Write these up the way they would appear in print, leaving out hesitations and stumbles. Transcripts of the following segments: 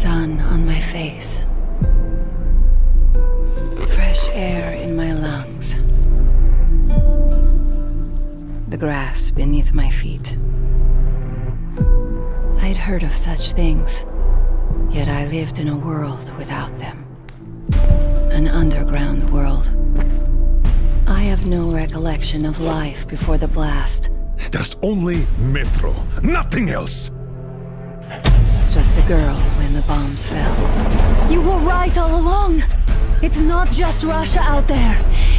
sun on my face. Fresh air in my lungs. The grass beneath my feet. I'd heard of such things, yet I lived in a world without them. An underground world. I have no recollection of life before the blast. There's only Metro, nothing else! Just a girl when the bombs fell. You were right all along! It's not just Russia out there.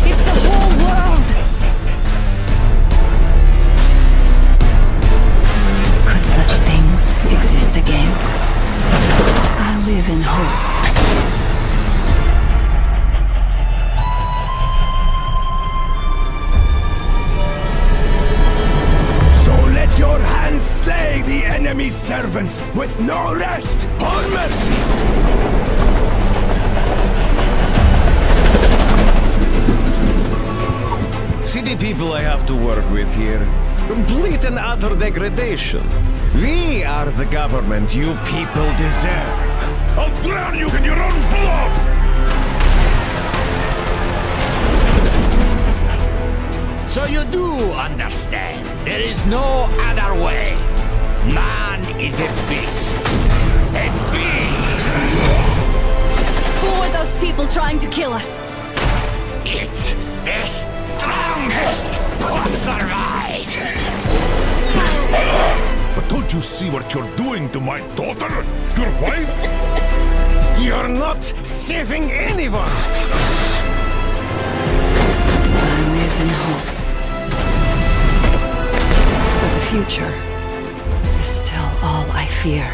It's the whole world! Could such things exist again? I live in hope. Your hands slay the enemy's servants with no rest or mercy! See the people I have to work with here. Complete and utter degradation. We are the government you people deserve. I'll drown you in your own blood! So you do understand. There is no other way. Man is a beast. A beast! Who are those people trying to kill us? It's the strongest who survives! But don't you see what you're doing to my daughter? Your wife? You're not saving anyone! I live in hope. But the future is still all I fear.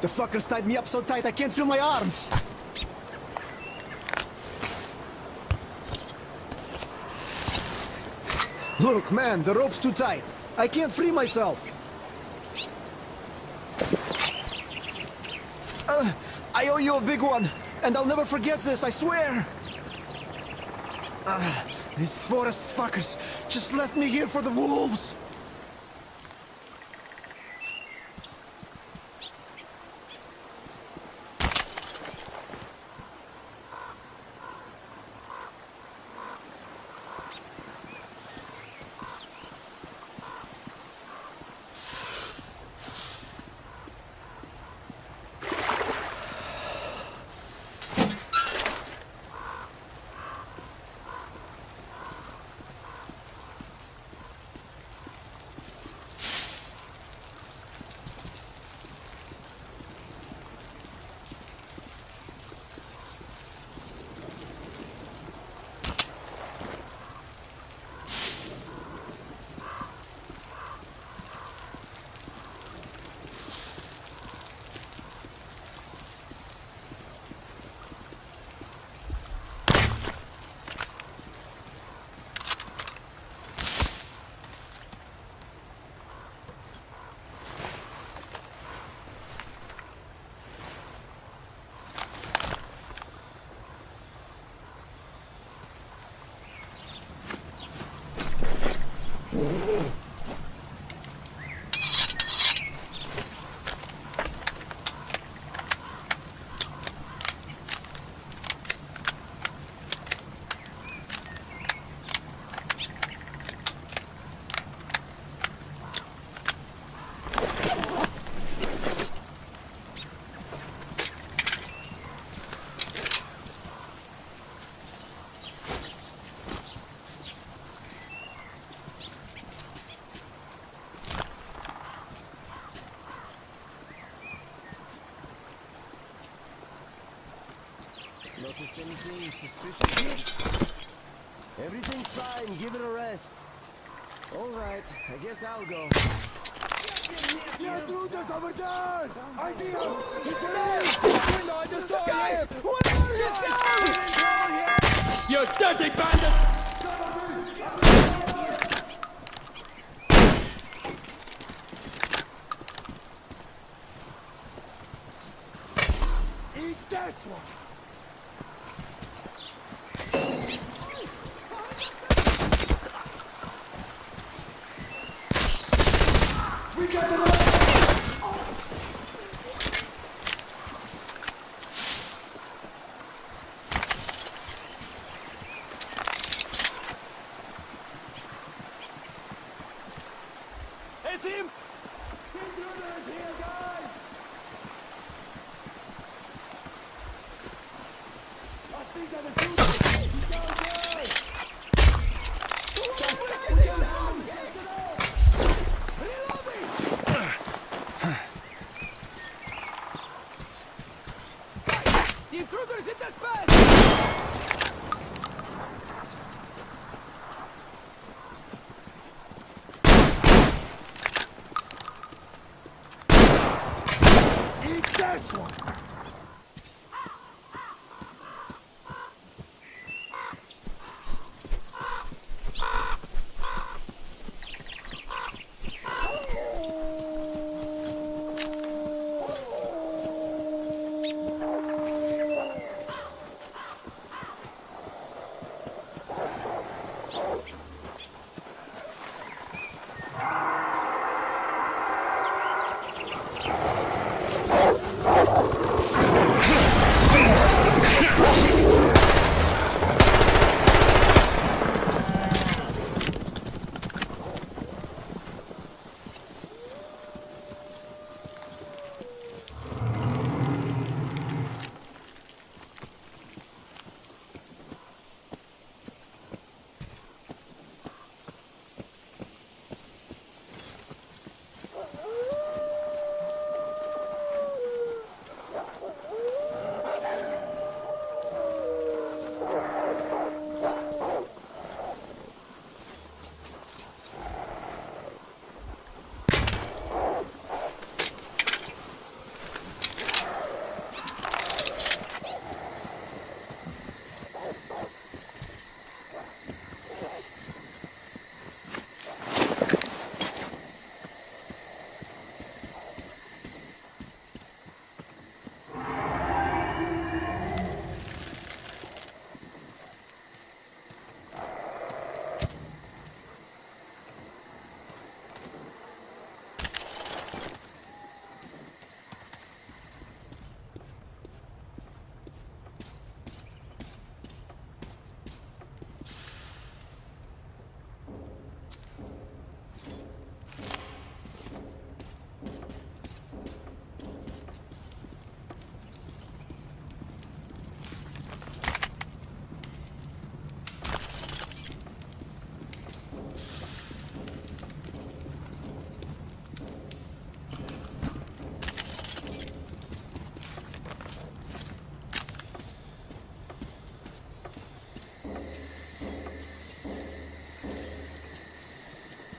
The fuckers tied me up so tight I can't feel my arms! Look, man, the rope's too tight. I can't free myself. I owe you a big one, and I'll never forget this, I swear! These forest fuckers just left me here for the wolves! Notice anything suspicious? Everything's fine, give it a rest. All right, I guess I'll go. The intruders over there! I see him! He's in! Window, I just saw guys! What are you? You dirty bandit! Eat that one! We got it! It's him! Intruders here, guys! I think that it's you! He's down there! The intruders hit that fast! Eat this one!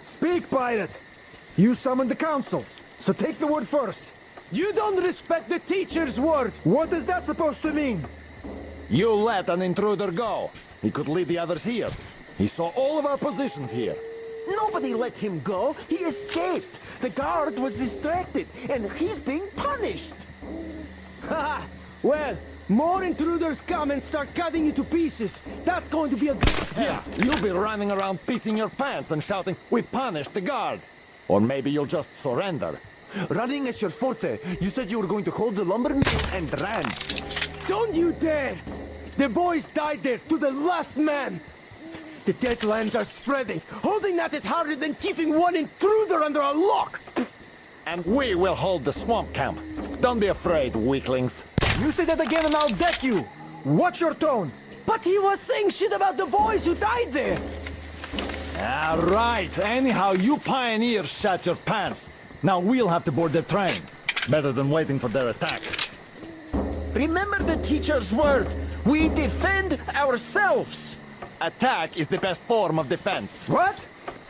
Speak, pirate! You summoned the council, so take the word first. You don't respect the teacher's word! What is that supposed to mean? You let an intruder go. He could lead the others here. He saw all of our positions here. Nobody let him go! He escaped! The guard was distracted, and he's being punished! Haha! Well, more intruders come and start cutting you to pieces. That's going to be a good... Yeah, you'll be running around pissing your pants and shouting, "We punished the guard!" Or maybe you'll just surrender. Running is your forte. You said you were going to hold the lumber mill and ran. Don't you dare! The boys died there to the last man! The deadlands are spreading. Holding that is harder than keeping one intruder under a lock! And we will hold the swamp camp. Don't be afraid, weaklings. You say that again and I'll deck you! Watch your tone! But he was saying shit about the boys who died there! All right. Anyhow, you pioneers shat your pants. Now we'll have to board the train. Better than waiting for their attack. Remember the teacher's word. We defend ourselves. Attack is the best form of defense. What?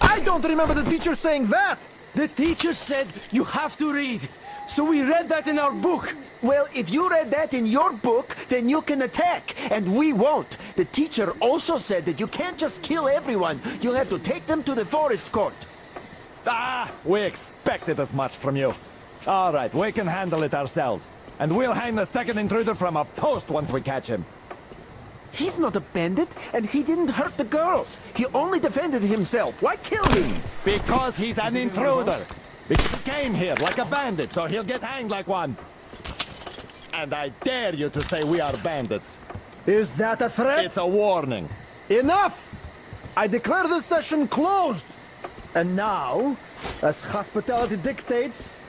I don't remember the teacher saying that! The teacher said you have to read. So we read that in our book. Well, if you read that in your book, then you can attack, and we won't. The teacher also said that you can't just kill everyone. You have to take them to the forest court. Ah, we expected as much from you. All right, we can handle it ourselves. And we'll hang the second intruder from a post once we catch him. He's not a bandit, and he didn't hurt the girls. He only defended himself. Why kill him? Because he's an intruder. Because he came here like a bandit, so he'll get hanged like one. And I dare you to say we are bandits. Is that a threat? It's a warning. Enough! I declare this session closed! And now, as hospitality dictates,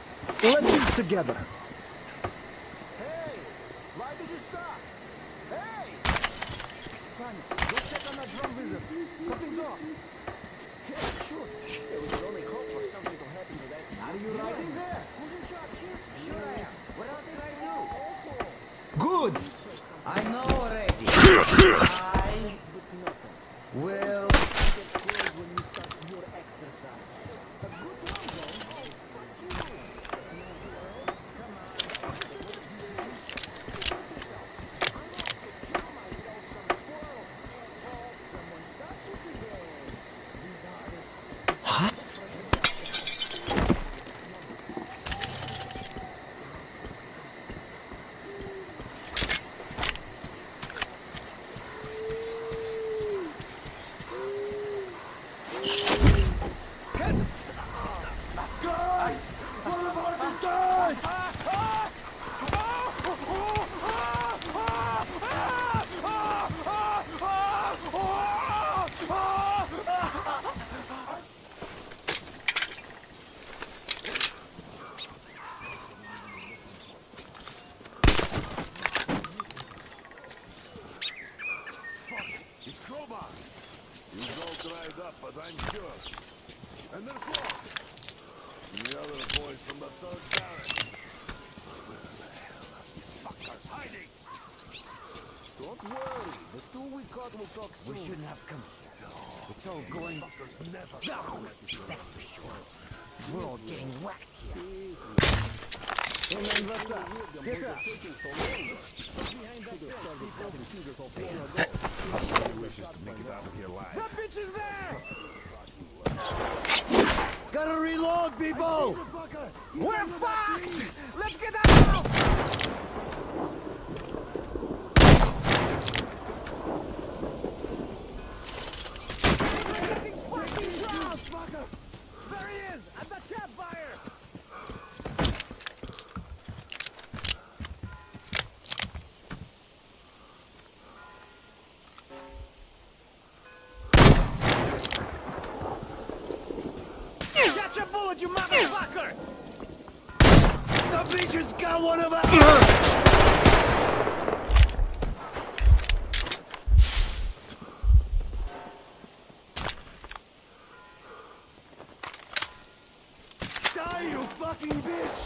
let's eat together. Hey! Why did you stop? Hey! Son, go check on that drum wizard. Something's off. Yeah, sure. Yeah, we can only hope for something to happen to that. Are you riding there? Who's in charge here? Sure I am. What else can I do? Good! I know already. I will... We shouldn't have come here. It's all going... That's for sure. We're all getting whacked here. That bitch is there! Gotta reload, people! We're fucked! Let's get out! There he is! At the campfire! Catch a bullet, you motherfucker! The bitches got one of us! Die, you fucking bitch!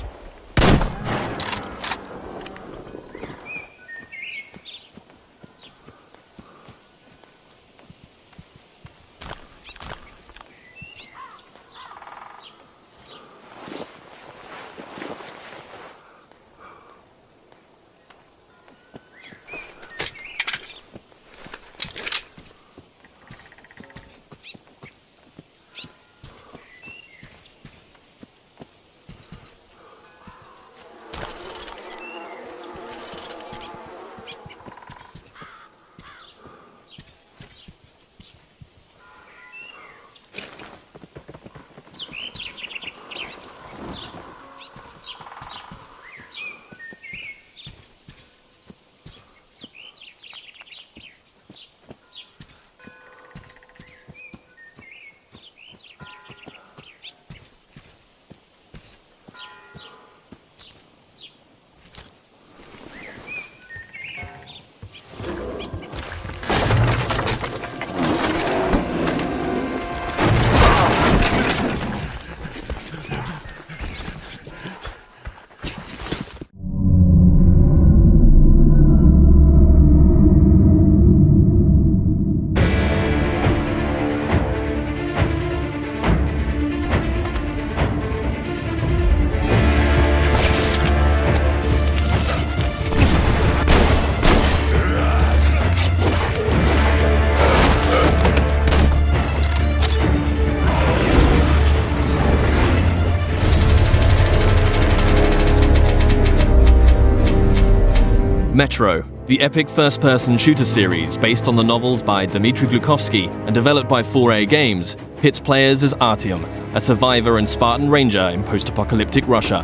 Metro, the epic first-person shooter series based on the novels by Dmitry Glukovsky and developed by 4A Games, pits players as Artyom, a survivor and Spartan ranger in post-apocalyptic Russia.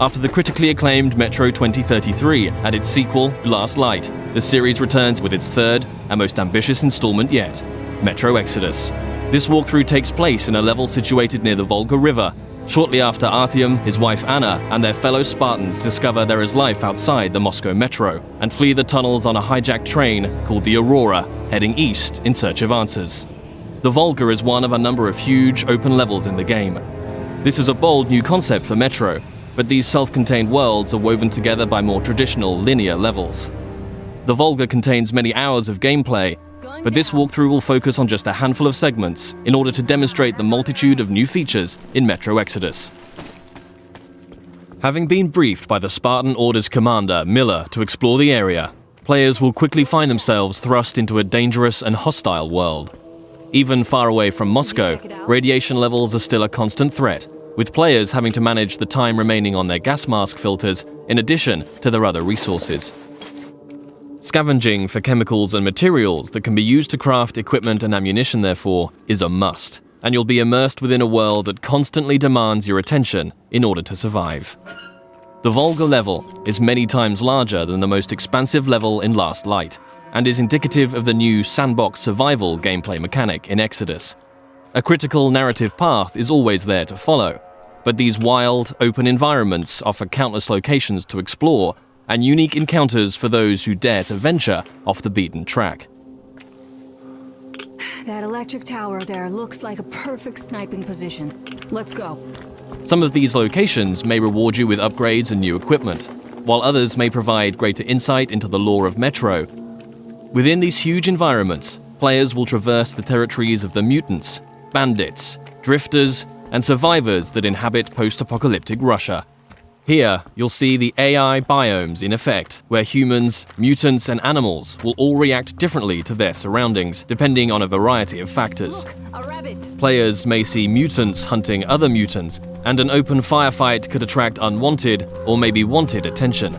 After the critically acclaimed Metro 2033 and its sequel, Last Light, the series returns with its third and most ambitious installment yet, Metro Exodus. This walkthrough takes place in a level situated near the Volga River. Shortly after Artyom, his wife Anna, and their fellow Spartans discover there is life outside the Moscow metro and flee the tunnels on a hijacked train called the Aurora, heading east in search of answers. The Volga is one of a number of huge open levels in the game. This is a bold new concept for Metro, but these self-contained worlds are woven together by more traditional linear levels. The Volga contains many hours of gameplay, but this walkthrough will focus on just a handful of segments in order to demonstrate the multitude of new features in Metro Exodus. Having been briefed by the Spartan Order's commander, Miller, to explore the area, players will quickly find themselves thrust into a dangerous and hostile world. Even far away from Moscow, radiation levels are still a constant threat, with players having to manage the time remaining on their gas mask filters in addition to their other resources. Scavenging for chemicals and materials that can be used to craft equipment and ammunition, therefore, is a must, and you'll be immersed within a world that constantly demands your attention in order to survive. The Volga level is many times larger than the most expansive level in Last Light, and is indicative of the new sandbox survival gameplay mechanic in Exodus. A critical narrative path is always there to follow, but these wild, open environments offer countless locations to explore and unique encounters for those who dare to venture off the beaten track. That electric tower there looks like a perfect sniping position. Let's go. Some of these locations may reward you with upgrades and new equipment, while others may provide greater insight into the lore of Metro. Within these huge environments, players will traverse the territories of the mutants, bandits, drifters, and survivors that inhabit post-apocalyptic Russia. Here, you'll see the AI biomes in effect, where humans, mutants, and animals will all react differently to their surroundings, depending on a variety of factors. Look, a rabbit. Players may see mutants hunting other mutants, and an open firefight could attract unwanted or maybe wanted attention.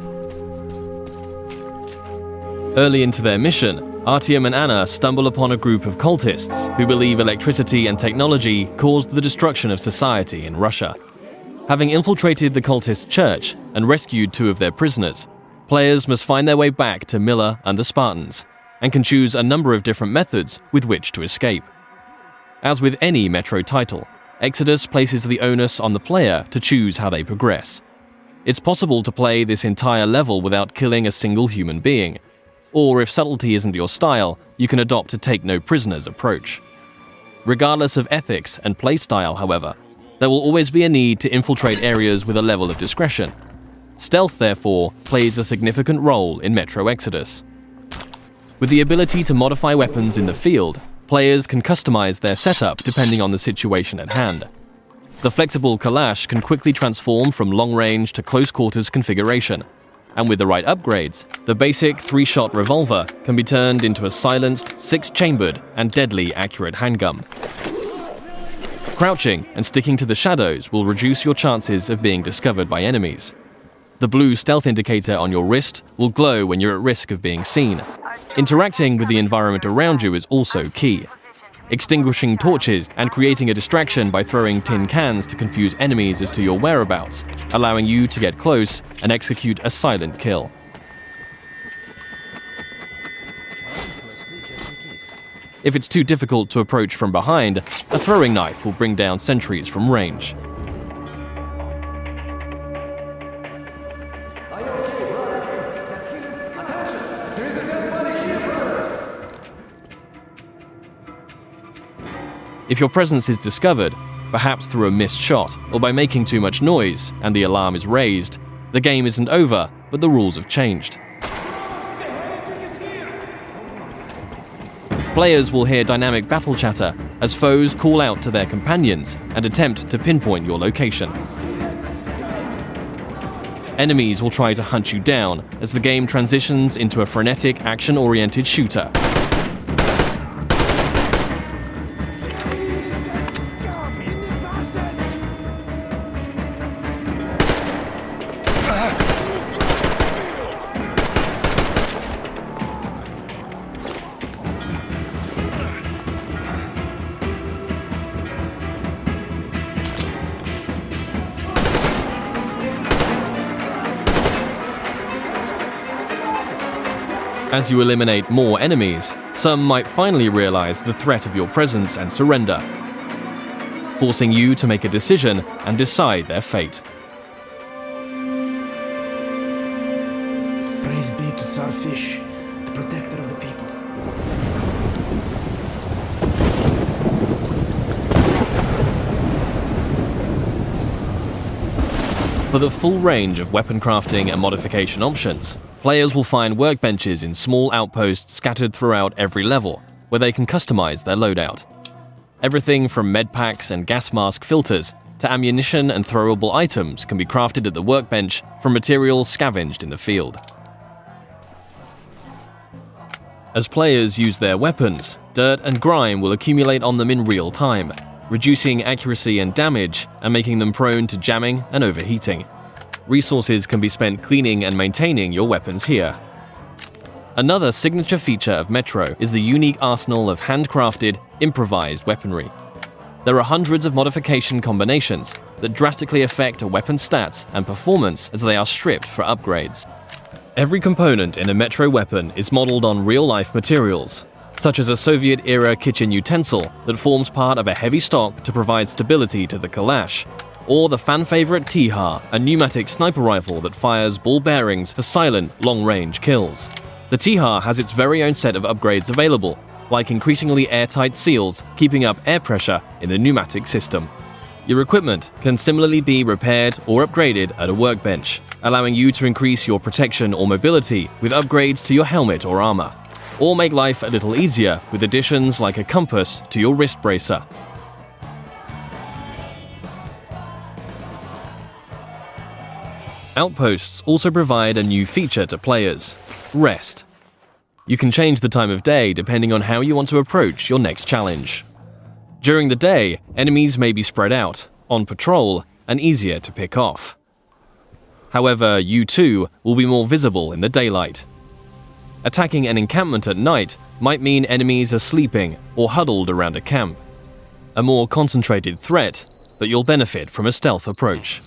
Early into their mission, Artyom and Anna stumble upon a group of cultists who believe electricity and technology caused the destruction of society in Russia. Having infiltrated the cultist church and rescued 2 of their prisoners, players must find their way back to Miller and the Spartans, and can choose a number of different methods with which to escape. As with any Metro title, Exodus places the onus on the player to choose how they progress. It's possible to play this entire level without killing a single human being, or if subtlety isn't your style, you can adopt a take-no-prisoners approach. Regardless of ethics and playstyle, however, there will always be a need to infiltrate areas with a level of discretion. Stealth, therefore, plays a significant role in Metro Exodus. With the ability to modify weapons in the field, players can customize their setup depending on the situation at hand. The flexible Kalash can quickly transform from long-range to close-quarters configuration, and with the right upgrades, the basic 3-shot revolver can be turned into a silenced, 6-chambered, and deadly accurate handgun. Crouching and sticking to the shadows will reduce your chances of being discovered by enemies. The blue stealth indicator on your wrist will glow when you're at risk of being seen. Interacting with the environment around you is also key. Extinguishing torches and creating a distraction by throwing tin cans to confuse enemies as to your whereabouts, allowing you to get close and execute a silent kill. If it's too difficult to approach from behind, a throwing knife will bring down sentries from range. If your presence is discovered, perhaps through a missed shot or by making too much noise and the alarm is raised, the game isn't over, but the rules have changed. Players will hear dynamic battle chatter as foes call out to their companions and attempt to pinpoint your location. Enemies will try to hunt you down as the game transitions into a frenetic, action-oriented shooter. As you eliminate more enemies, some might finally realize the threat of your presence and surrender, forcing you to make a decision and decide their fate. Praise be to Tsarfish, the protector of the people. For the full range of weapon crafting and modification options, players will find workbenches in small outposts scattered throughout every level, where they can customize their loadout. Everything from medpacks and gas mask filters to ammunition and throwable items can be crafted at the workbench from materials scavenged in the field. As players use their weapons, dirt and grime will accumulate on them in real time, reducing accuracy and damage and making them prone to jamming and overheating. Resources can be spent cleaning and maintaining your weapons here. Another signature feature of Metro is the unique arsenal of handcrafted, improvised weaponry. There are hundreds of modification combinations that drastically affect a weapon's stats and performance as they are stripped for upgrades. Every component in a Metro weapon is modeled on real-life materials, such as a Soviet-era kitchen utensil that forms part of a heavy stock to provide stability to the Kalash, or the fan-favorite T-HAR, a pneumatic sniper rifle that fires ball bearings for silent, long-range kills. The T-HAR has its very own set of upgrades available, like increasingly airtight seals keeping up air pressure in the pneumatic system. Your equipment can similarly be repaired or upgraded at a workbench, allowing you to increase your protection or mobility with upgrades to your helmet or armor, or make life a little easier with additions like a compass to your wrist bracer. Outposts also provide a new feature to players: rest. You can change the time of day depending on how you want to approach your next challenge. During the day, enemies may be spread out, on patrol, and easier to pick off. However, you too will be more visible in the daylight. Attacking an encampment at night might mean enemies are sleeping or huddled around a camp. A more concentrated threat, but you'll benefit from a stealth approach.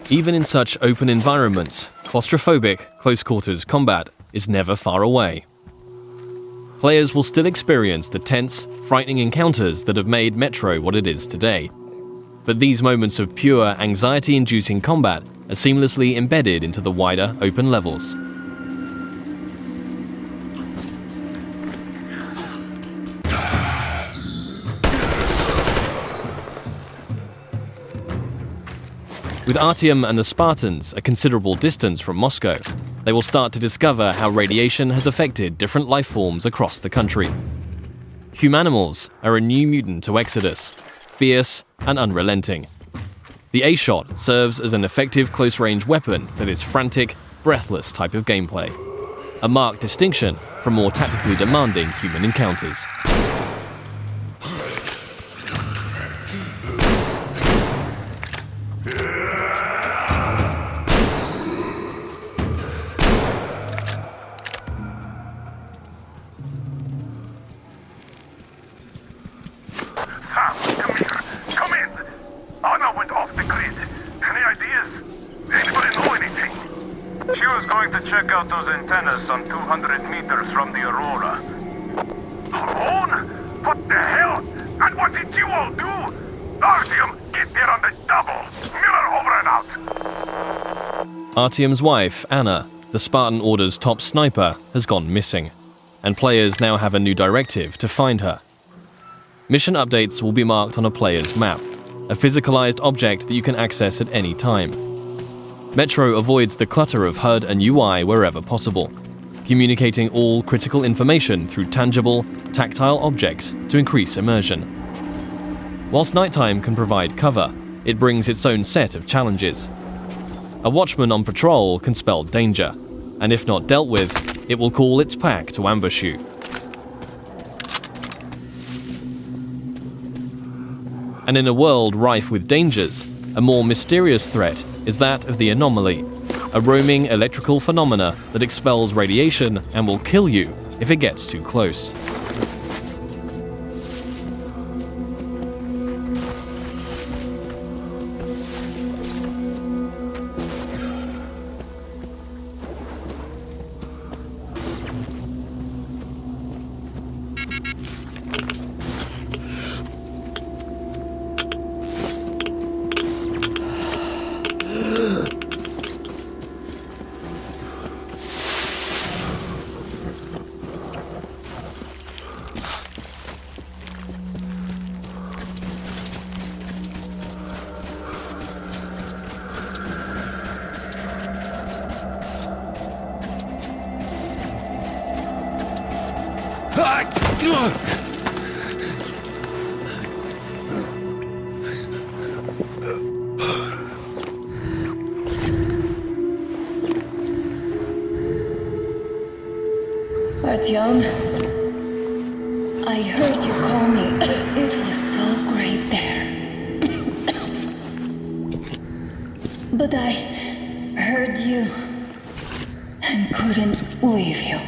Even in such open environments, claustrophobic, close-quarters combat is never far away. Players will still experience the tense, frightening encounters that have made Metro what it is today. But these moments of pure, anxiety-inducing combat are seamlessly embedded into the wider, open levels. With Artyom and the Spartans a considerable distance from Moscow, they will start to discover how radiation has affected different life forms across the country. Humanimals are a new mutant to Exodus, fierce and unrelenting. The A-Shot serves as an effective close-range weapon for this frantic, breathless type of gameplay, a marked distinction from more tactically demanding human encounters. Come in! Anna went off the grid. Any ideas? Anybody know anything? She was going to check out those antennas some 200 meters from the Aurora. Alone? What the hell? And what did you all do? Artyom, get there on the double! Miller over and out! Artyom's wife, Anna, the Spartan Order's top sniper, has gone missing, and players now have a new directive to find her. Mission updates will be marked on a player's map, a physicalized object that you can access at any time. Metro avoids the clutter of HUD and UI wherever possible, communicating all critical information through tangible, tactile objects to increase immersion. Whilst nighttime can provide cover, it brings its own set of challenges. A watchman on patrol can spell danger, and if not dealt with, it will call its pack to ambush you. And in a world rife with dangers, a more mysterious threat is that of the anomaly, a roaming electrical phenomena that expels radiation and will kill you if it gets too close. Artyom, I heard you call me. It was so great there. But I heard you and couldn't leave you.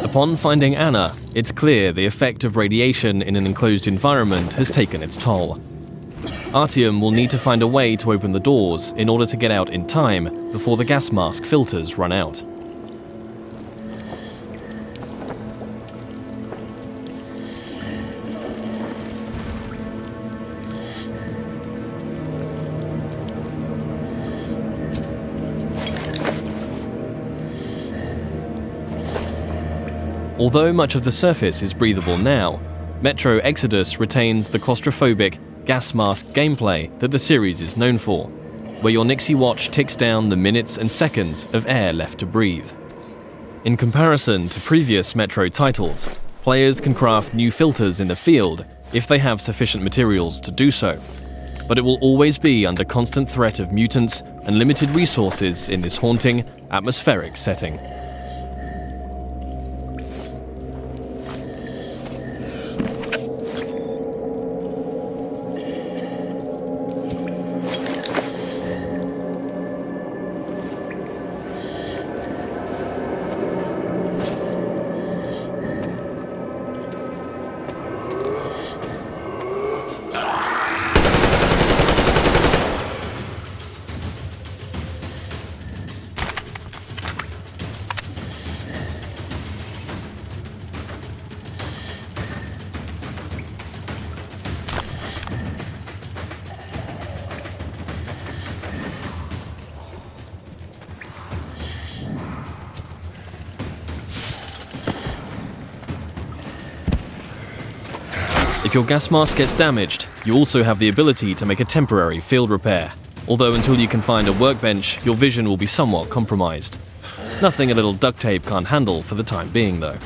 Upon finding Anna, it's clear the effect of radiation in an enclosed environment has taken its toll. Artyom will need to find a way to open the doors in order to get out in time before the gas mask filters run out. Although much of the surface is breathable now, Metro Exodus retains the claustrophobic, gas mask gameplay that the series is known for, where your Nixie watch ticks down the minutes and seconds of air left to breathe. In comparison to previous Metro titles, players can craft new filters in the field if they have sufficient materials to do so, but it will always be under constant threat of mutants and limited resources in this haunting, atmospheric setting. If your gas mask gets damaged, you also have the ability to make a temporary field repair, although until you can find a workbench, your vision will be somewhat compromised. Nothing a little duct tape can't handle for the time being, though.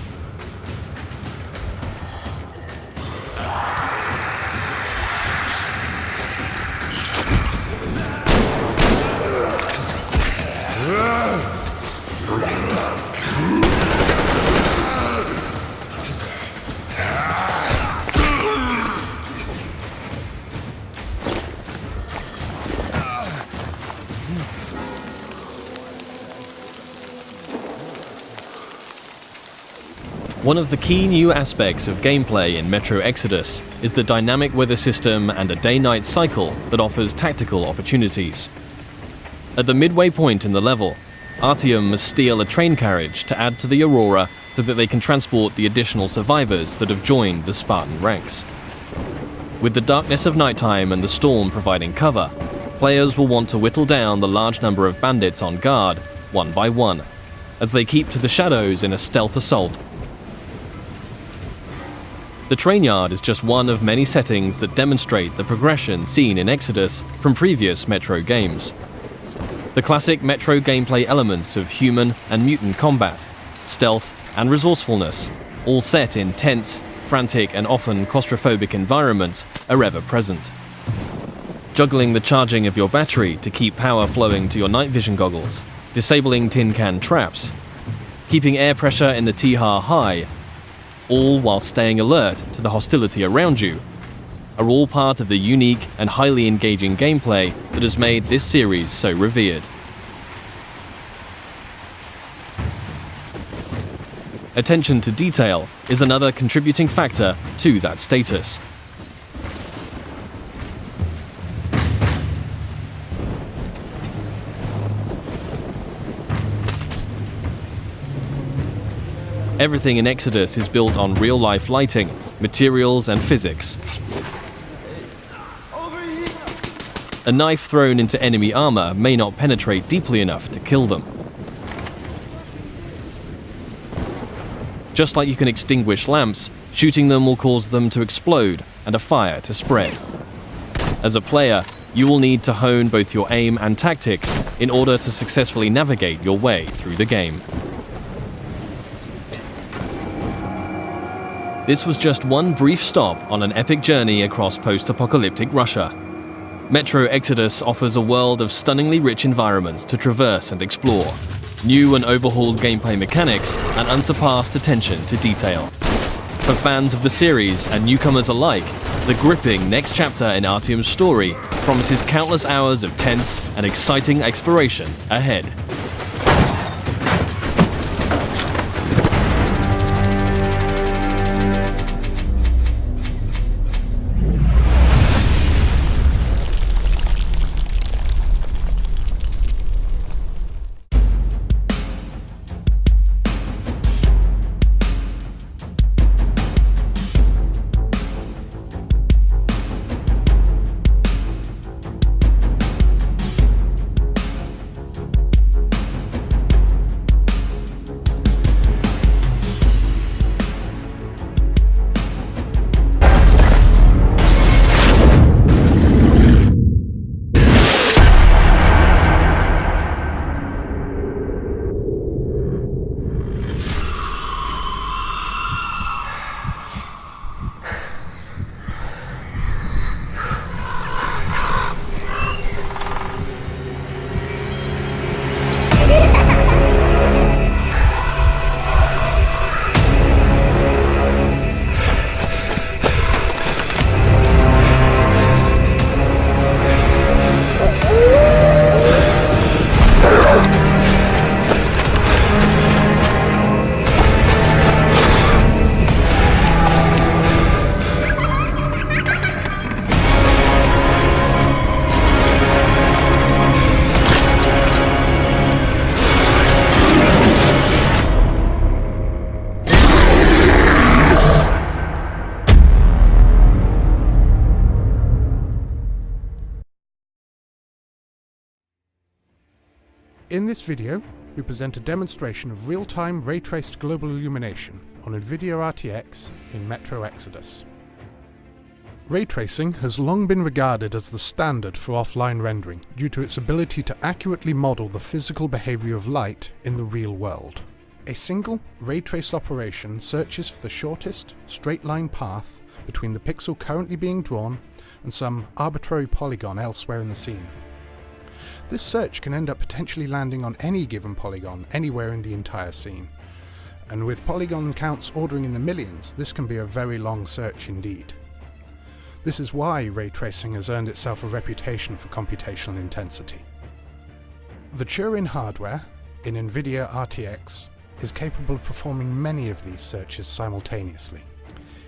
One of the key new aspects of gameplay in Metro Exodus is the dynamic weather system and a day-night cycle that offers tactical opportunities. At the midway point in the level, Artyom must steal a train carriage to add to the Aurora so that they can transport the additional survivors that have joined the Spartan ranks. With the darkness of nighttime and the storm providing cover, players will want to whittle down the large number of bandits on guard, one by one, as they keep to the shadows in a stealth assault. The train yard is just one of many settings that demonstrate the progression seen in Exodus from previous Metro games. The classic Metro gameplay elements of human and mutant combat, stealth and resourcefulness, all set in tense, frantic and often claustrophobic environments are ever present. Juggling the charging of your battery to keep power flowing to your night vision goggles, disabling tin can traps, keeping air pressure in the T-HAR high, all while staying alert to the hostility around you, are all part of the unique and highly engaging gameplay that has made this series so revered. Attention to detail is another contributing factor to that status. Everything in Exodus is built on real-life lighting, materials, and physics. A knife thrown into enemy armor may not penetrate deeply enough to kill them. Just like you can extinguish lamps, shooting them will cause them to explode and a fire to spread. As a player, you will need to hone both your aim and tactics in order to successfully navigate your way through the game. This was just one brief stop on an epic journey across post-apocalyptic Russia. Metro Exodus offers a world of stunningly rich environments to traverse and explore, new and overhauled gameplay mechanics, and unsurpassed attention to detail. For fans of the series and newcomers alike, the gripping next chapter in Artyom's story promises countless hours of tense and exciting exploration ahead. In this video, we present a demonstration of real-time ray-traced global illumination on NVIDIA RTX in Metro Exodus. Ray tracing has long been regarded as the standard for offline rendering due to its ability to accurately model the physical behavior of light in the real world. A single ray trace operation searches for the shortest, straight-line path between the pixel currently being drawn and some arbitrary polygon elsewhere in the scene. This search can end up potentially landing on any given polygon anywhere in the entire scene, and with polygon counts ordering in the millions, this can be a very long search indeed. This is why ray tracing has earned itself a reputation for computational intensity. The Turin hardware in NVIDIA RTX is capable of performing many of these searches simultaneously.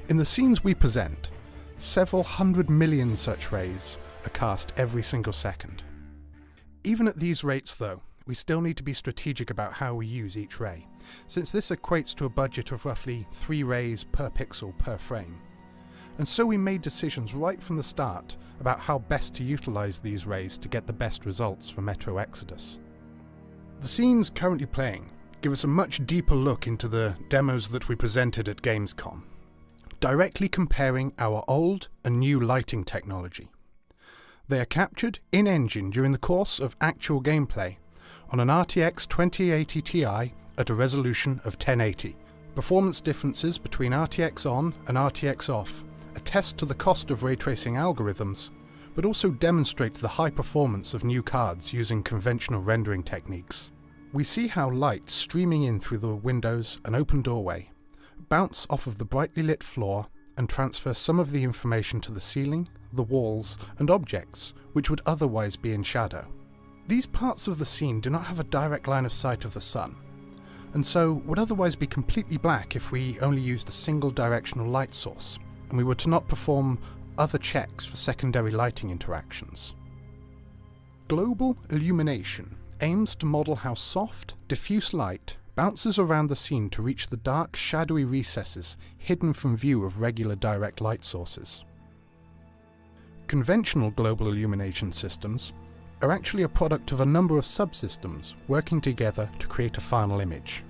In the scenes we present, several 100 million such rays are cast every single second. Even at these rates though, we still need to be strategic about how we use each ray, since this equates to a budget of roughly 3 rays per pixel per frame. And so we made decisions right from the start about how best to utilize these rays to get the best results for Metro Exodus. The scenes currently playing give us a much deeper look into the demos that we presented at Gamescom, directly comparing our old and new lighting technology. They are captured in-engine during the course of actual gameplay on an RTX 2080 Ti at a resolution of 1080, Performance differences between RTX on and RTX off attest to the cost of ray tracing algorithms, but also demonstrate the high performance of new cards using conventional rendering techniques. We see how light streaming in through the windows and open doorway bounce off of the brightly lit floor and transfer some of the information to the ceiling, the walls, and objects which would otherwise be in shadow. These parts of the scene do not have a direct line of sight of the sun, and so would otherwise be completely black if we only used a single directional light source, and we were to not perform other checks for secondary lighting interactions. Global illumination aims to model how soft, diffuse light bounces around the scene to reach the dark, shadowy recesses hidden from view of regular direct light sources. Conventional global illumination systems are actually a product of a number of subsystems working together to create a final image.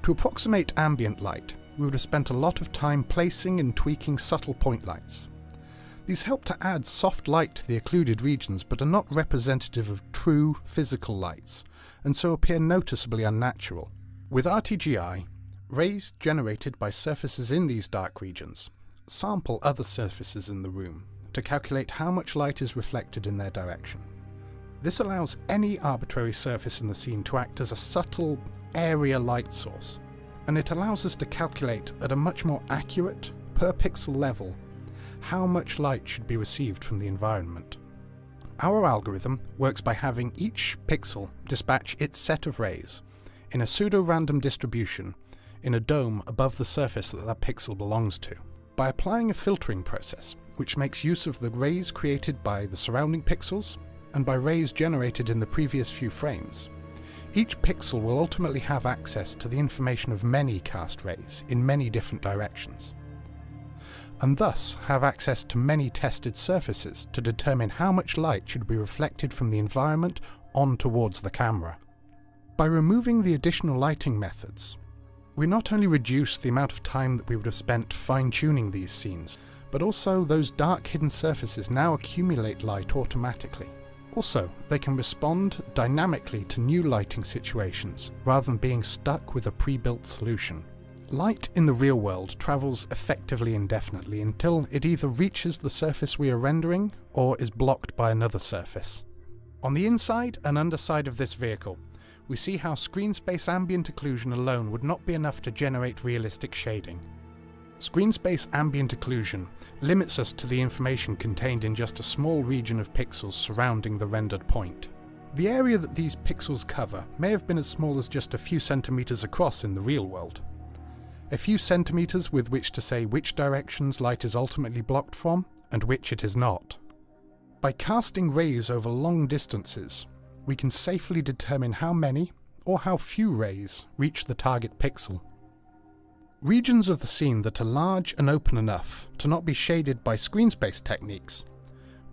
To approximate ambient light, we would have spent a lot of time placing and tweaking subtle point lights. These help to add soft light to the occluded regions but are not representative of true physical lights, and so appear noticeably unnatural. With RTGI, rays generated by surfaces in these dark regions sample other surfaces in the room to calculate how much light is reflected in their direction. This allows any arbitrary surface in the scene to act as a subtle area light source, and it allows us to calculate at a much more accurate, per pixel level, how much light should be received from the environment. Our algorithm works by having each pixel dispatch its set of rays in a pseudo-random distribution in a dome above the surface that that pixel belongs to. By applying a filtering process, which makes use of the rays created by the surrounding pixels and by rays generated in the previous few frames, each pixel will ultimately have access to the information of many cast rays in many different directions, and thus have access to many tested surfaces to determine how much light should be reflected from the environment on towards the camera. By removing the additional lighting methods, we not only reduce the amount of time that we would have spent fine-tuning these scenes, but also those dark hidden surfaces now accumulate light automatically. Also, they can respond dynamically to new lighting situations rather than being stuck with a pre-built solution. Light in the real world travels effectively indefinitely until it either reaches the surface we are rendering or is blocked by another surface. On the inside and underside of this vehicle, we see how screen space ambient occlusion alone would not be enough to generate realistic shading. Screen space ambient occlusion limits us to the information contained in just a small region of pixels surrounding the rendered point. The area that these pixels cover may have been as small as just a few centimeters across in the real world. A few centimeters with which to say which directions light is ultimately blocked from and which it is not. By casting rays over long distances, we can safely determine how many or how few rays reach the target pixel. Regions of the scene that are large and open enough to not be shaded by screen space techniques,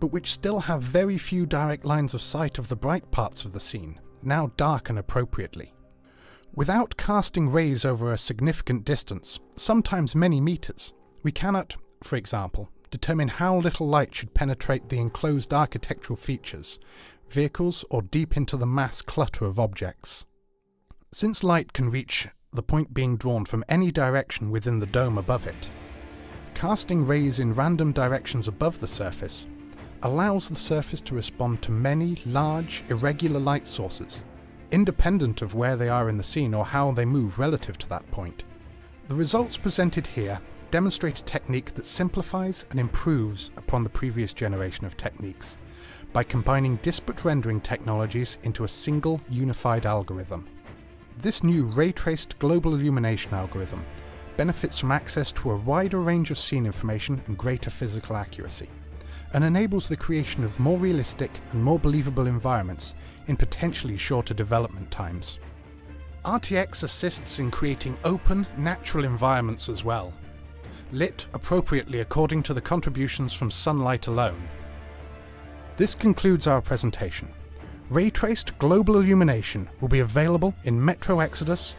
but which still have very few direct lines of sight of the bright parts of the scene, now darken appropriately. Without casting rays over a significant distance, sometimes many meters, we cannot, for example, determine how little light should penetrate the enclosed architectural features, vehicles, or deep into the mass clutter of objects. Since light can reach the point being drawn from any direction within the dome above it, casting rays in random directions above the surface allows the surface to respond to many large, irregular light sources, independent of where they are in the scene or how they move relative to that point. The results presented here demonstrate a technique that simplifies and improves upon the previous generation of techniques by combining disparate rendering technologies into a single unified algorithm. This new ray-traced global illumination algorithm benefits from access to a wider range of scene information and greater physical accuracy, and enables the creation of more realistic and more believable environments in potentially shorter development times. RTX assists in creating open, natural environments as well, lit appropriately according to the contributions from sunlight alone. This concludes our presentation. Ray-traced global illumination will be available in Metro Exodus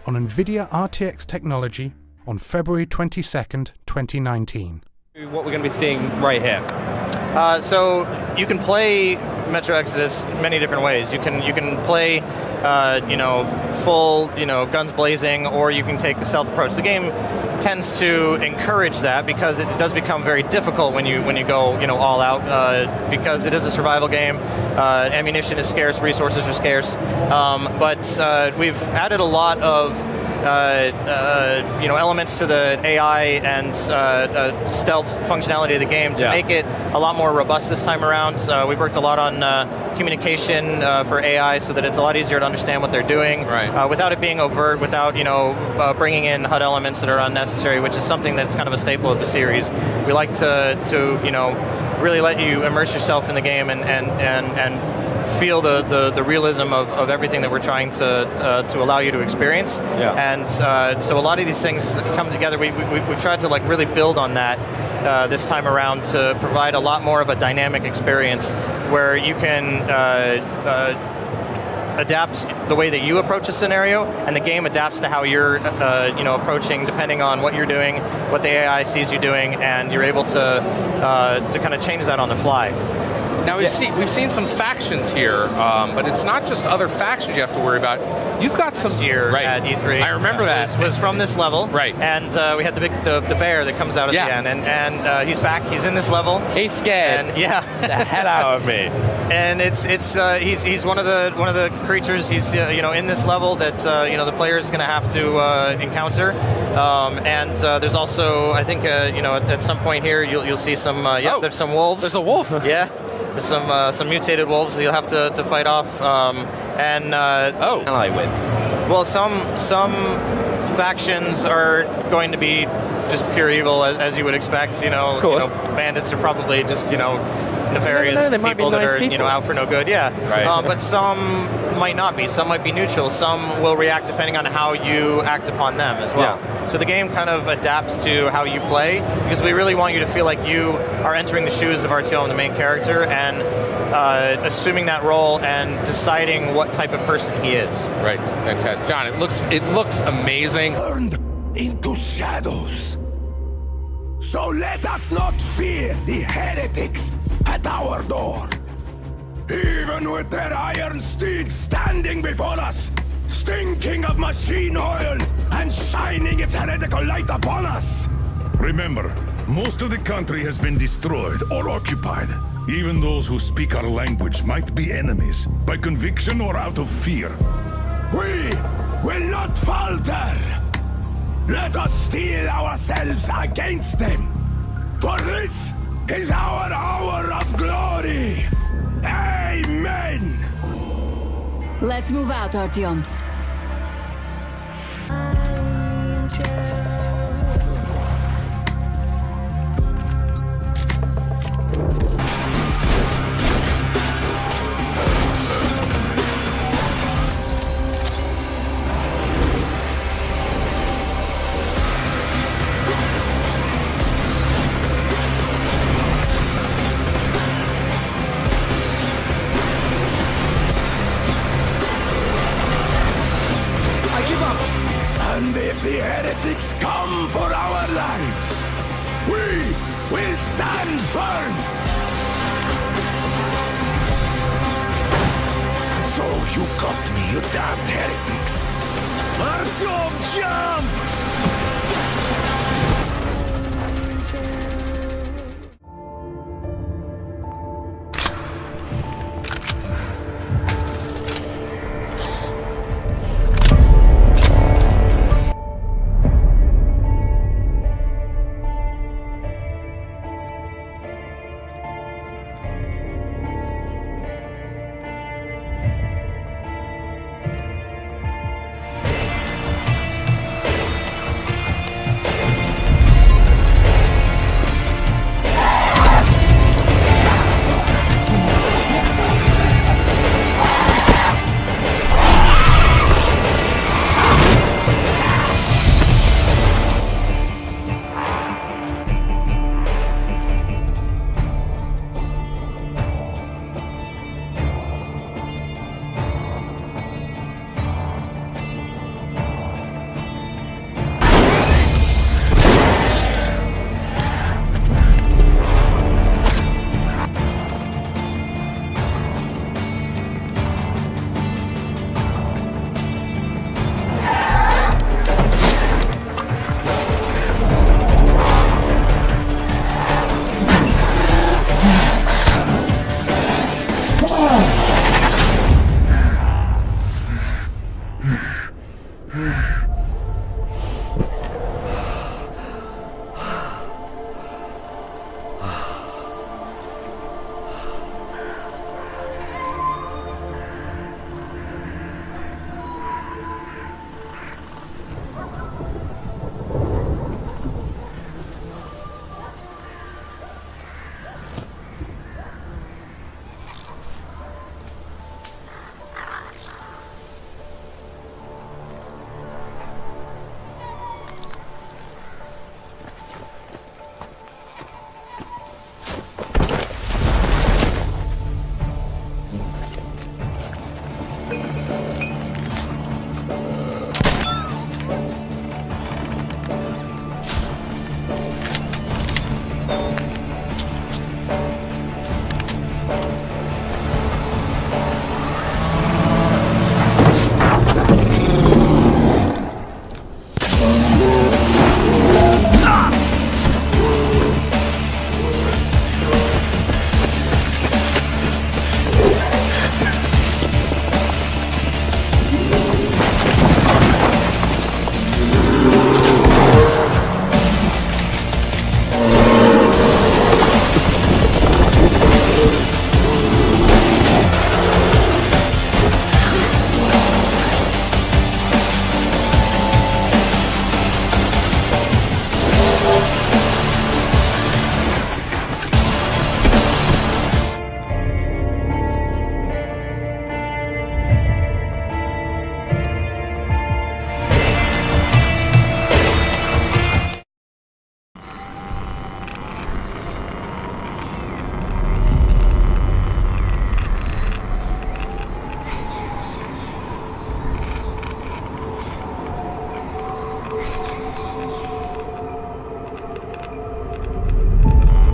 on NVIDIA RTX technology on February 22nd, 2019. What we're going to be seeing right here. So you can play Metro Exodus many different ways. You can play, you know, full, you know, guns blazing, or you can take a stealth approach. The game tends to encourage that because it does become very difficult when you go, you know, all out, because it is a survival game. Ammunition is scarce, resources are scarce, but we've added a lot of you know, elements to the AI and stealth functionality of the game to make it a lot more robust this time around. We've worked a lot on communication for AI so that it's a lot easier to understand what they're doing, without it being overt, without, you know, bringing in HUD elements that are unnecessary, which is something that's kind of a staple of the series. We like to you know, really let you immerse yourself in the game and feel the realism of everything that we're trying to allow you to experience. And so a lot of these things come together. We've tried to like really build on that this time around to provide a lot more of a dynamic experience where you can adapt the way that you approach a scenario, and the game adapts to how you're you know, approaching, depending on what you're doing, what the AI sees you doing, and you're able to kind of change that on the fly. Now we've seen some factions here, but it's not just other factions you have to worry about. You've got some year at E3. I remember that. Was from this level, right? And we had the bear that comes out at the end, and he's back. He's in this level. He's scared. And, yeah, the hell out of me. And he's one of the creatures. He's you know, in this level that you know, the player is going to have to encounter. And there's also, I think you know, at some point here you'll see some there's some wolves. There's a wolf. Yeah. There's some mutated wolves that you'll have to fight off, and ally with. Well, some factions are going to be just pure evil, as you would expect. You know, bandits are probably just, you know, nefarious people that are you know, out for no good. Yeah, but some might not be. Some might be neutral. Some will react depending on how you act upon them as well. So the game kind of adapts to how you play, because we really want you to feel like you are entering the shoes of Artyom, the main character, and assuming that role and deciding what type of person he is. Right, fantastic, John. It looks amazing. Turned into shadows. So let us not fear the heretics at our door. Even with their iron steeds standing before us, stinking of machine oil and shining its heretical light upon us. Remember, most of the country has been destroyed or occupied. Even those who speak our language might be enemies, by conviction or out of fear. We will not falter. Let us steel ourselves against them. For this is our hour of glory. Amen. Let's move out, Artyom. And if the heretics come for our lives, we will stand firm. So you got me, you damned heretics. Artyom, jump!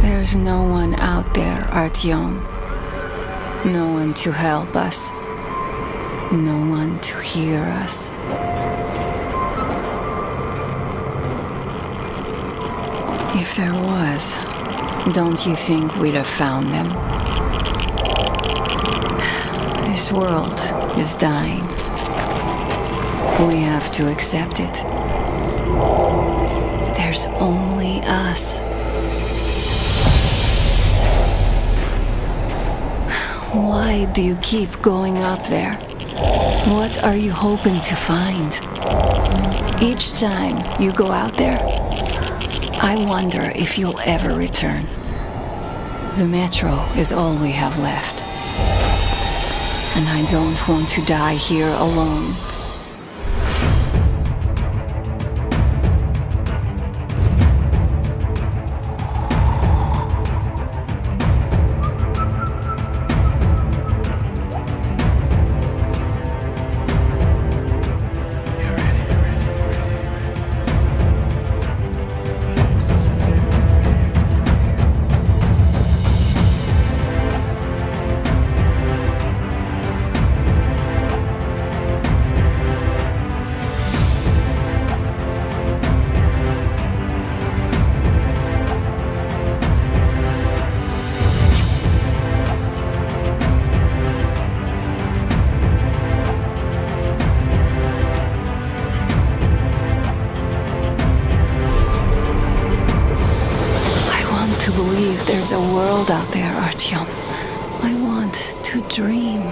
There's no one out there, Artyom. No one to help us. No one to hear us. If there was, don't you think we'd have found them? This world is dying. We have to accept it. There's only us. Why do you keep going up there? What are you hoping to find? Each time you go out there, I wonder if you'll ever return. The metro is all we have left. And I don't want to die here alone. To believe there's a world out there, Artyom. I want to dream.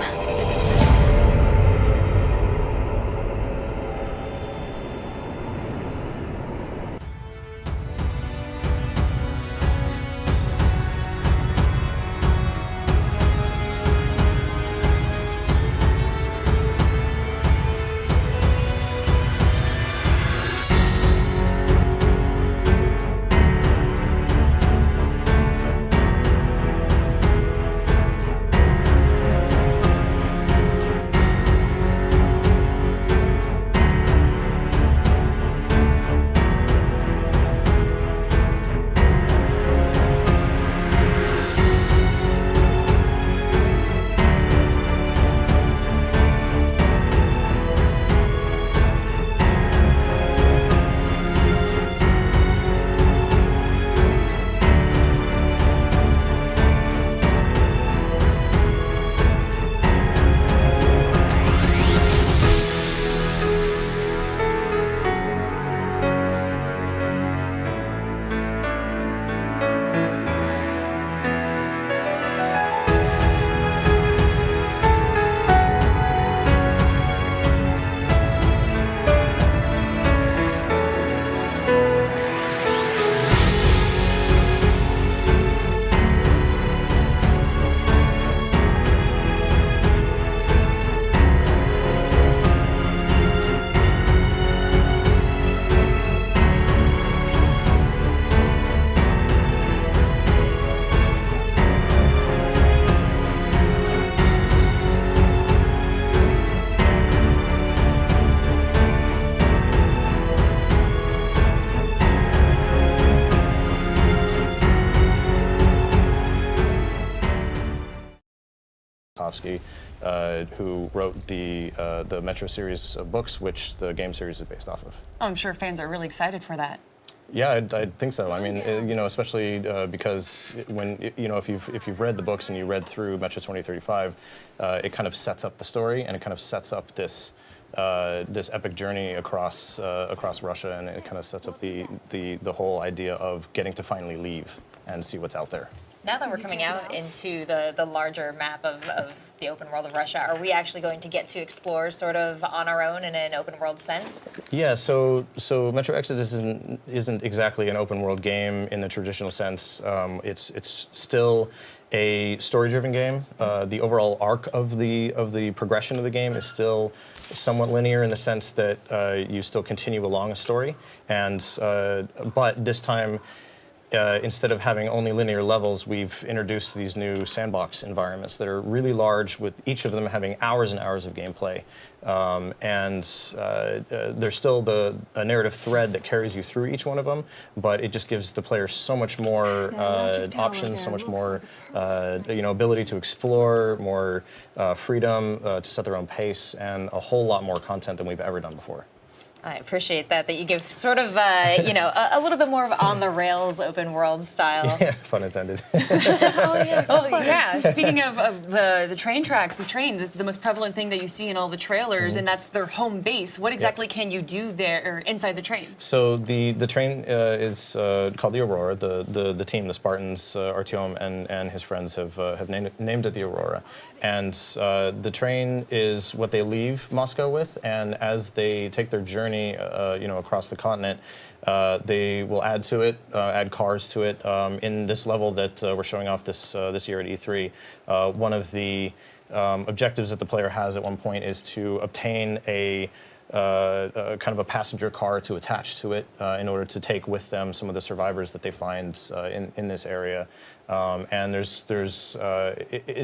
Tarkovsky, who wrote the Metro series of books, which the game series is based off of. Oh, I'm sure fans are really excited for that. Yeah, I think so. I mean, you know, especially because if you've read the books and you read through Metro 2035, it kind of sets up the story, and it kind of sets up this epic journey across Russia, and it kind of sets up the whole idea of getting to finally leave and see what's out there. Now that we're coming out into the larger map of the open world of Russia, are we actually going to get to explore sort of on our own in an open world sense? Yeah, so Metro Exodus isn't exactly an open world game in the traditional sense. It's still a story-driven game. The overall arc of the progression of the game is still somewhat linear in the sense that you still continue along a story, but this time, instead of having only linear levels, we've introduced these new sandbox environments that are really large, with each of them having hours and hours of gameplay. There's still a narrative thread that carries you through each one of them, but it just gives the player so much more options, so much more ability to explore, more freedom to set their own pace, and a whole lot more content than we've ever done before. I appreciate that you give sort of, a little bit more of on-the-rails open world style. Yeah, pun intended. Oh, yeah. Speaking of the train tracks, the trains is the most prevalent thing that you see in all the trailers, and that's their home base. What exactly can you do there or inside the train? So the train is called the Aurora. The team, the Spartans, Artyom and his friends have named it the Aurora. And the train is what they leave Moscow with, and as they take their journey across the continent, they will add to it, add cars to it. In this level that we're showing off this year at E3, one of the objectives that the player has at one point is to obtain a kind of a passenger car to attach to it in order to take with them some of the survivors that they find in this area. And it's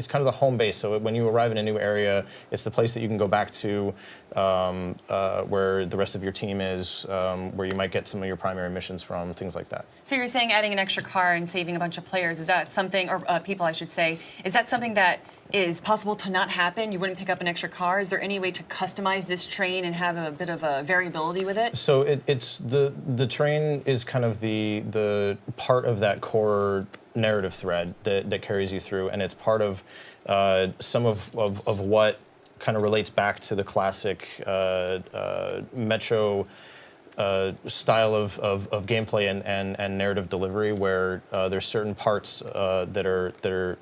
kind of the home base. So when you arrive in a new area, it's the place that you can go back to where the rest of your team is, where you might get some of your primary missions from, things like that. So you're saying adding an extra car and saving a bunch of players, is that something, or people I should say, is that something that is possible to not happen? You wouldn't pick up an extra car? Is there any way to customize this train and have a bit of a variability with it? So it's the train is kind of the part of that core narrative thread that carries you through, and it's part of some of what kind of relates back to the classic Metro style of gameplay and narrative delivery, where there's certain parts that are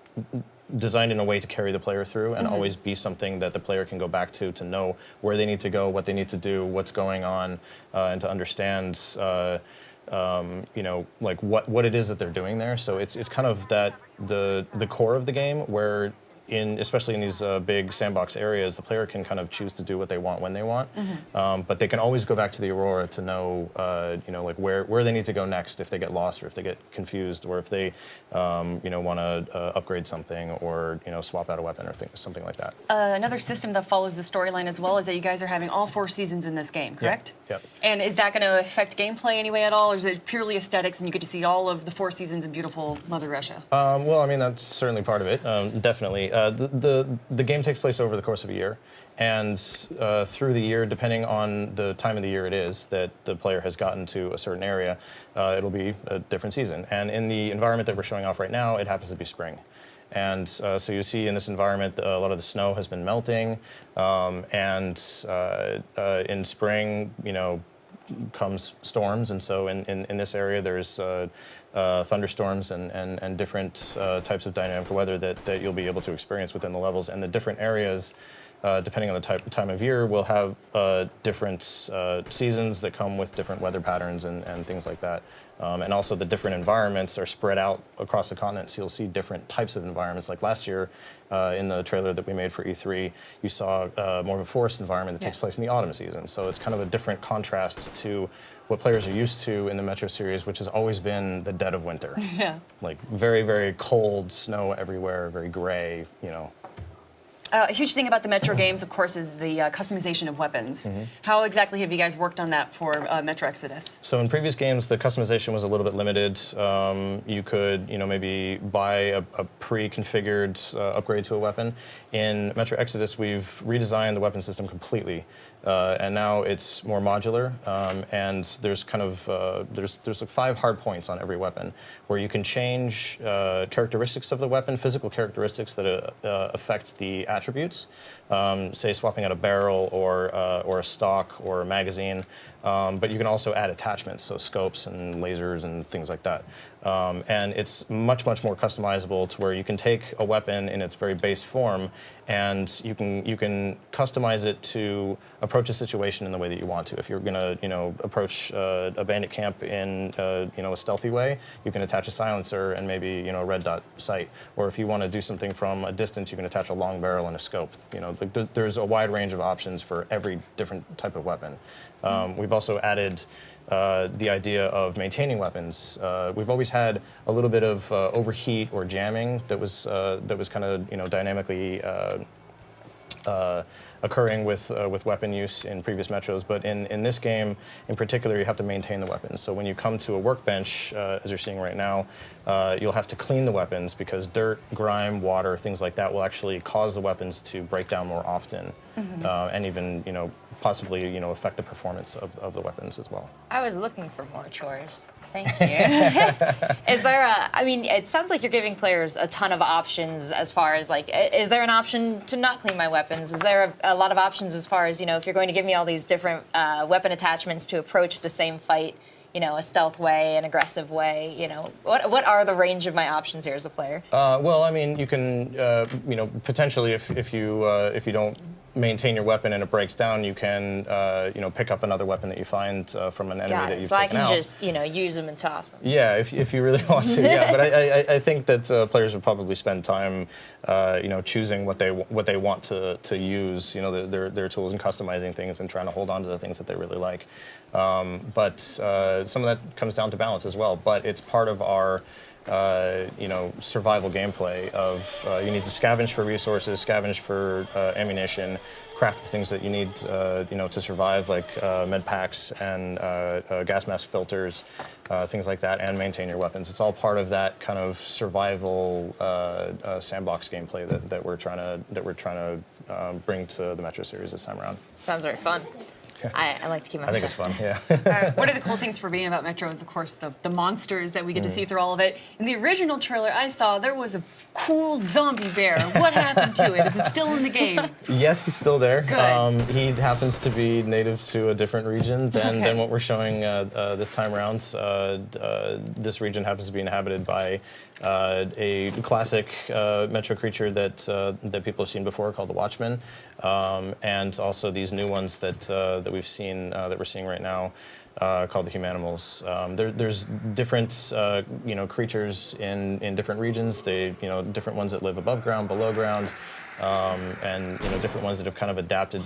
designed in a way to carry the player through and always be something that the player can go back to know where they need to go, what they need to do, what's going on, and to understand like what it is that they're doing there. So it's kind of that the core of the game, where especially in these big sandbox areas, the player can kind of choose to do what they want when they want, but they can always go back to the Aurora to know, like where they need to go next if they get lost, or if they get confused, or if they, want to upgrade something, or swap out a weapon or something like that. Another system that follows the storyline as well is that you guys are having all 4 seasons in this game, correct? Yep. And is that going to affect gameplay anyway at all, or is it purely aesthetics and you get to see all of the 4 seasons in beautiful Mother Russia? Well, I mean, that's certainly part of it, definitely. The game takes place over the course of a year, and through the year, depending on the time of the year it is that the player has gotten to a certain area, it'll be a different season. And in the environment that we're showing off right now, it happens to be spring. And so you see in this environment, a lot of the snow has been melting, and in spring, comes storms, and so in this area there's thunderstorms and different types of dynamic weather that you'll be able to experience within the levels, and the different areas, depending on the time of year, will have different seasons that come with different weather patterns and things like that. And also the different environments are spread out across the continent, so you'll see different types of environments. Like last year, in the trailer that we made for E3, you saw more of a forest environment that takes place in the autumn season. So it's kind of a different contrast to what players are used to in the Metro series, which has always been the dead of winter. Yeah. Like very, very cold, snow everywhere, very gray, A huge thing about the Metro games, of course, is the customization of weapons. How exactly have you guys worked on that for Metro Exodus? So in previous games, the customization was a little bit limited. You could, maybe buy a pre-configured upgrade to a weapon. In Metro Exodus, we've redesigned the weapon system completely. And now it's more modular, and there's kind of there's like 5 hard points on every weapon, where you can change characteristics of the weapon, physical characteristics that affect the attributes. Say swapping out a barrel or a stock or a magazine, but you can also add attachments, so scopes and lasers and things like that. And it's much more customizable to where you can take a weapon in its very base form, and you can customize it to approach a situation in the way that you want to. If you're going to approach a bandit camp in a stealthy way, you can attach a silencer and maybe a red dot sight. Or if you want to do something from a distance, you can attach a long barrel and a scope. There's a wide range of options for every different type of weapon. We've also added the idea of maintaining weapons. We've always had a little bit of overheat or jamming that was kind of dynamically occurring with weapon use in previous Metros, but in this game in particular, you have to maintain the weapons. So when you come to a workbench, as you're seeing right now, you'll have to clean the weapons because dirt, grime, water, things like that will actually cause the weapons to break down more often, and even possibly affect the performance of the weapons as well. I was looking for more chores. Thank you. Is there it sounds like you're giving players a ton of options as far as is there an option to not clean my weapons? Is there a lot of options as far as, if you're going to give me all these different weapon attachments to approach the same fight, a stealth way, an aggressive way, what are the range of my options here as a player? Well, you can, potentially if you don't maintain your weapon and it breaks down, you can, pick up another weapon that you find from an enemy that you've taken out. So I can just, use them and toss them. Yeah, if you really want to. Yeah, but I think that players would probably spend time, choosing what they want to use, their tools, and customizing things and trying to hold on to the things that they really like. But some of that comes down to balance as well. But it's part of our survival gameplay of you need to scavenge for resources, scavenge for ammunition, craft the things that you need, to survive, like med packs and gas mask filters, things like that, and maintain your weapons. It's all part of that kind of survival sandbox gameplay that we're trying to bring to the Metro series this time around. Sounds very fun. I like to keep my I think it's fun, yeah. One of the cool things for being about Metro is, of course, the monsters that we get to see through all of it. In the original trailer I saw, there was a cool zombie bear. What happened to it? Is it still in the game? Yes, he's still there. Good. He happens to be native to a different region than what we're showing this time around. This region happens to be inhabited by a classic Metro creature that people have seen before called the Watchmen, and also these new ones that we've seen that we're seeing right now called the Humanimals. There's different creatures in different regions. They different ones that live above ground, below ground. And different ones that have kind of adapted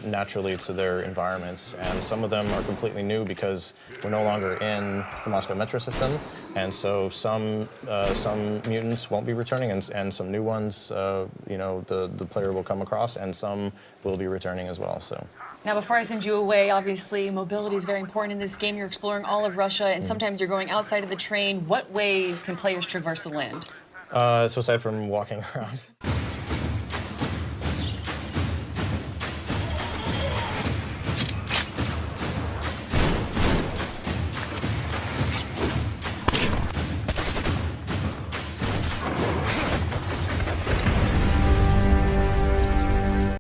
naturally to their environments, and some of them are completely new because we're no longer in the Moscow Metro system, and so some mutants won't be returning, and some new ones, the player will come across, and some will be returning as well. So. Now, before I send you away, obviously mobility is very important in this game. You're exploring all of Russia, and sometimes you're going outside of the train. What ways can players traverse the land? So aside from walking around.